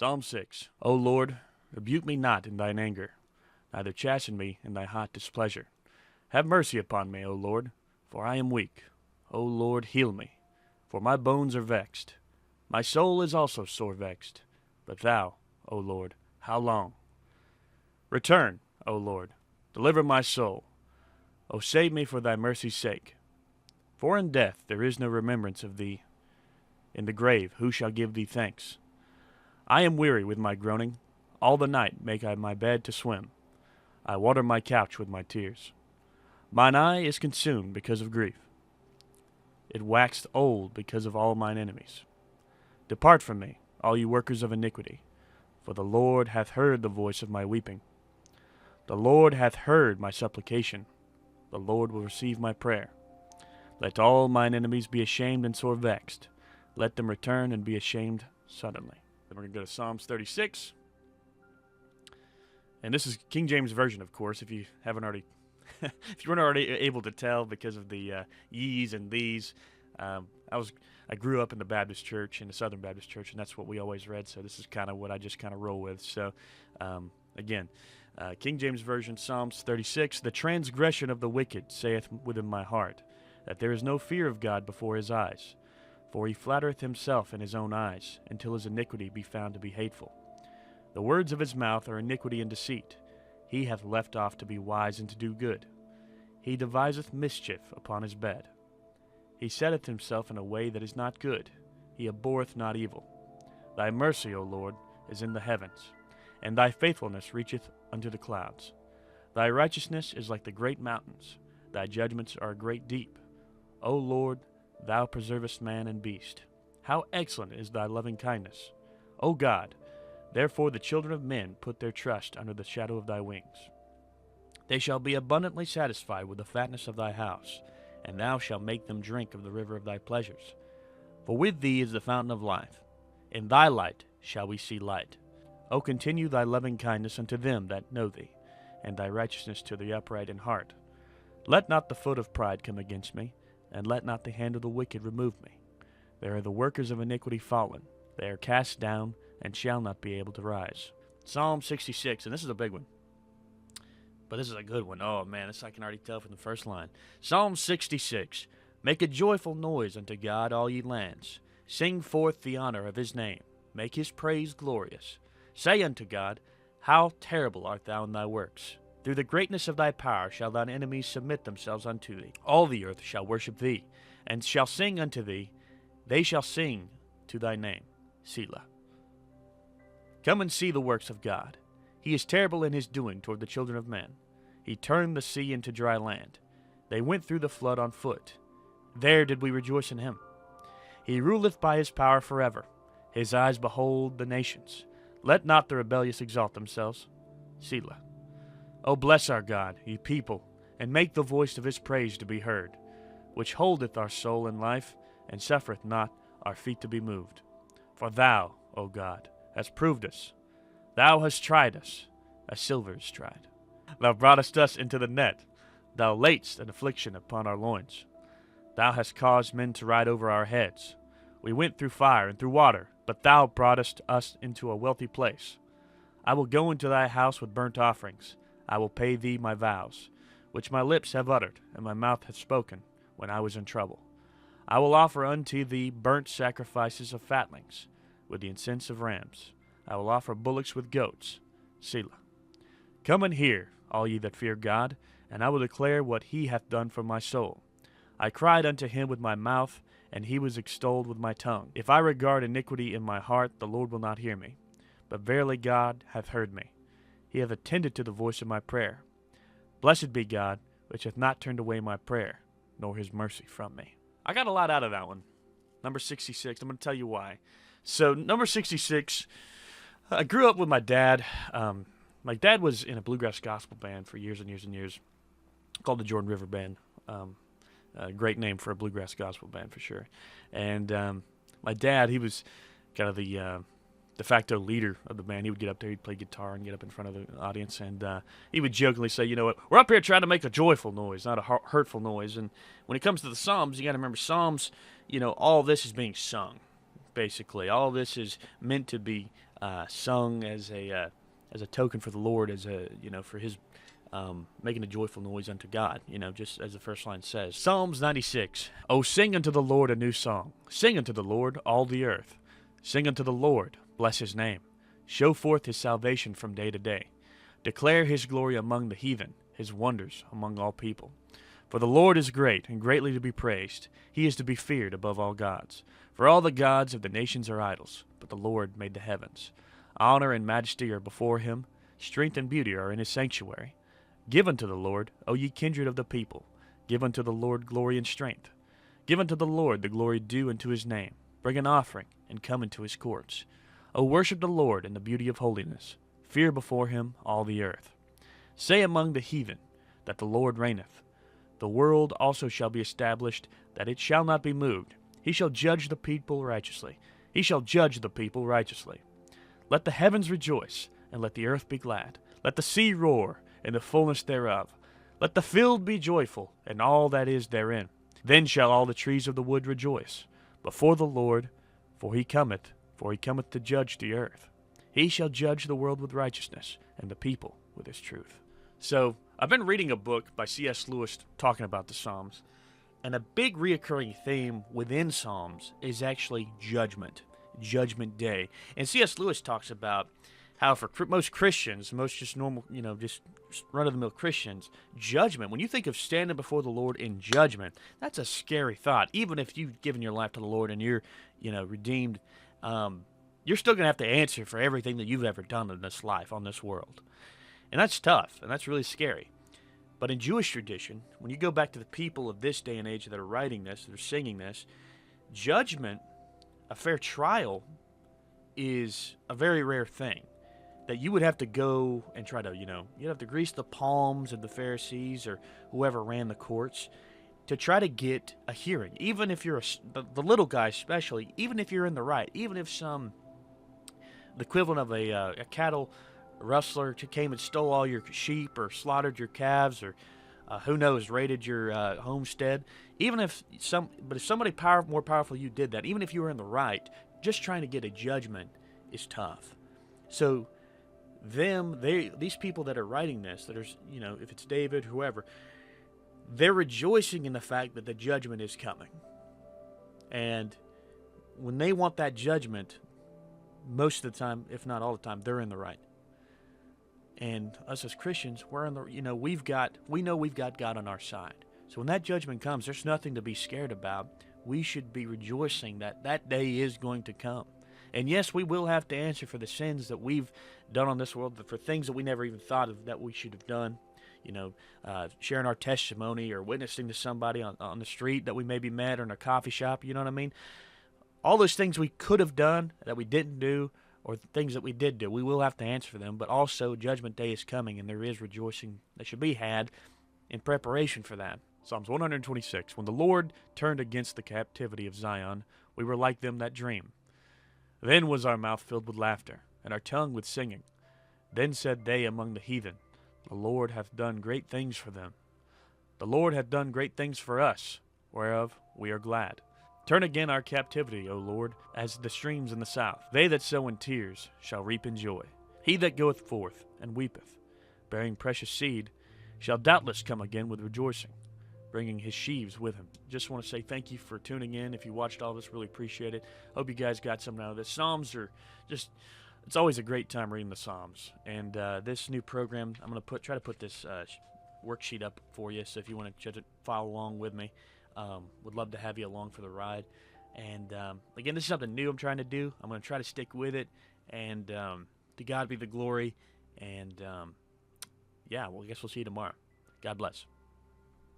Psalm 6. O Lord, rebuke me not in thine anger, neither chasten me in thy hot displeasure. Have mercy upon me, O Lord, for I am weak. O Lord, heal me, for my bones are vexed. My soul is also sore vexed. But thou, O Lord, how long? Return, O Lord, deliver my soul. O save me for thy mercy's sake. For in death there is no remembrance of thee. In the grave who shall give thee thanks? I am weary with my groaning. All the night make I my bed to swim. I water my couch with my tears. Mine eye is consumed because of grief. It waxed old because of all mine enemies. Depart from me, all you workers of iniquity, for the Lord hath heard the voice of my weeping. The Lord hath heard my supplication. The Lord will receive my prayer. Let all mine enemies be ashamed and sore vexed. Let them return and be ashamed suddenly. Then we're going to go to Psalms 36. And this is King James Version, of course, if you haven't already, if you weren't already able to tell because of the ye's and these. I grew up in the Baptist church, in the Southern Baptist church, and that's what we always read. So this is kind of what I just kind of roll with. So again, King James Version, Psalms 36. The transgression of the wicked saith within my heart, that there is no fear of God before his eyes. For he flattereth himself in his own eyes, until his iniquity be found to be hateful. The words of his mouth are iniquity and deceit. He hath left off to be wise and to do good. He deviseth mischief upon his bed. He setteth himself in a way that is not good. He abhorreth not evil. Thy mercy, O Lord, is in the heavens, and thy faithfulness reacheth unto the clouds. Thy righteousness is like the great mountains. Thy judgments are a great deep. O Lord, thou preservest man and beast. How excellent is thy loving kindness! O God, therefore the children of men put their trust under the shadow of thy wings. They shall be abundantly satisfied with the fatness of thy house, and thou shalt make them drink of the river of thy pleasures. For with thee is the fountain of life. In thy light shall we see light. O continue thy loving kindness unto them that know thee, and thy righteousness to the upright in heart. Let not the foot of pride come against me, and let not the hand of the wicked remove me. There are the workers of iniquity fallen. They are cast down, and shall not be able to rise. Psalm 66, and this is a big one. But this is a good one. Oh, man, this I can already tell from the first line. Psalm 66. Make a joyful noise unto God, all ye lands. Sing forth the honor of his name. Make his praise glorious. Say unto God, how terrible art thou in thy works. Through the greatness of thy power shall thine enemies submit themselves unto thee. All the earth shall worship thee, and shall sing unto thee. They shall sing to thy name. Selah. Come and see the works of God. He is terrible in his doing toward the children of men. He turned the sea into dry land. They went through the flood on foot. There did we rejoice in him. He ruleth by his power forever. His eyes behold the nations. Let not the rebellious exalt themselves. Selah. O bless our God, ye people, and make the voice of his praise to be heard, which holdeth our soul in life, and suffereth not our feet to be moved. For thou, O God, hast proved us. Thou hast tried us, as silver is tried. Thou broughtest us into the net. Thou laidst an affliction upon our loins. Thou hast caused men to ride over our heads. We went through fire and through water, but thou broughtest us into a wealthy place. I will go into thy house with burnt offerings. I will pay thee my vows, which my lips have uttered, and my mouth hath spoken, when I was in trouble. I will offer unto thee burnt sacrifices of fatlings, with the incense of rams. I will offer bullocks with goats. Selah. Come and hear, all ye that fear God, and I will declare what he hath done for my soul. I cried unto him with my mouth, and he was extolled with my tongue. If I regard iniquity in my heart, the Lord will not hear me. But verily God hath heard me. He hath attended to the voice of my prayer. Blessed be God, which hath not turned away my prayer, nor his mercy from me. I got a lot out of that one. Number 66. I'm going to tell you why. So, number 66, I grew up with my dad. My dad was in a bluegrass gospel band for years and years and years, called the Jordan River Band. A great name for a bluegrass gospel band for sure. And my dad, he was kind of the de facto leader of the band. He would get up there, he'd play guitar and get up in front of the audience, and he would jokingly say, you know what, we're up here trying to make a joyful noise, not a hurtful noise. And when it comes to the Psalms, you got to remember Psalms, all this is being sung, basically. All this is meant to be sung as a token for the Lord, as a for His making a joyful noise unto God. Just as the first line says. Psalms 96. Oh, sing unto the Lord a new song. Sing unto the Lord all the earth. Sing unto the Lord, bless His name. Show forth His salvation from day to day. Declare His glory among the heathen, His wonders among all people. For the Lord is great, and greatly to be praised. He is to be feared above all gods. For all the gods of the nations are idols, but the Lord made the heavens. Honor and majesty are before Him. Strength and beauty are in His sanctuary. Give unto the Lord, O ye kindred of the people. Give unto the Lord glory and strength. Give unto the Lord the glory due unto His name. Bring an offering, and come into His courts. O worship the Lord in the beauty of holiness. Fear before Him all the earth. Say among the heathen that the Lord reigneth. The world also shall be established, that it shall not be moved. He shall judge the people righteously. He shall judge the people righteously. Let the heavens rejoice, and let the earth be glad. Let the sea roar, and the fullness thereof. Let the field be joyful, and all that is therein. Then shall all the trees of the wood rejoice before the Lord, for He cometh to judge the earth. He shall judge the world with righteousness, and the people with His truth. So, I've been reading a book by C.S. Lewis talking about the Psalms, and a big reoccurring theme within Psalms is actually judgment day. And C.S. Lewis talks about how for most Christians, most just normal, just run-of-the-mill Christians, judgment, when you think of standing before the Lord in judgment, that's a scary thought. Even if you've given your life to the Lord and you're, redeemed, you're still going to have to answer for everything that you've ever done in this life, on this world. And that's tough, and that's really scary. But in Jewish tradition, when you go back to the people of this day and age that are writing this, that are singing this, judgment, a fair trial, is a very rare thing. That you would have to go and try to, you'd have to grease the palms of the Pharisees or whoever ran the courts to try to get a hearing. Even if you're the little guy especially, even if you're in the right, even if the equivalent of a cattle rustler came and stole all your sheep or slaughtered your calves or who knows, raided your homestead. If somebody more powerful than you did that, even if you were in the right, just trying to get a judgment is tough. So these people that are writing this, that are, if it's David, whoever, they're rejoicing in the fact that the judgment is coming. And when they want that judgment, most of the time, if not all the time, they're in the right. And us as Christians, we're in the, we know we've got God on our side. So when that judgment comes, there's nothing to be scared about. We should be rejoicing that that day is going to come. And yes, we will have to answer for the sins that we've done on this world, for things that we never even thought of that we should have done. Sharing our testimony or witnessing to somebody on the street that we maybe met or in a coffee shop, you know what I mean? All those things we could have done that we didn't do, or things that we did do, we will have to answer for them. But also, Judgment Day is coming, and there is rejoicing that should be had in preparation for that. Psalms 126. When the Lord turned against the captivity of Zion, we were like them that dream. Then was our mouth filled with laughter, and our tongue with singing. Then said they among the heathen, The Lord hath done great things for them. The Lord hath done great things for us, whereof we are glad. Turn again our captivity, O Lord, as the streams in the south. They that sow in tears shall reap in joy. He that goeth forth and weepeth, bearing precious seed, shall doubtless come again with rejoicing, bringing his sheaves with him. Just want to say thank you for tuning in. If you watched all this, really appreciate it. Hope you guys got something out of this. Psalms are just, it's always a great time reading the Psalms. And this new program, I'm going to try to put this worksheet up for you, so if you want to follow along with me, would love to have you along for the ride. And again, this is something new I'm trying to do. I'm going to try to stick with it, and to God be the glory. And yeah, well, I guess we'll see you tomorrow. God bless.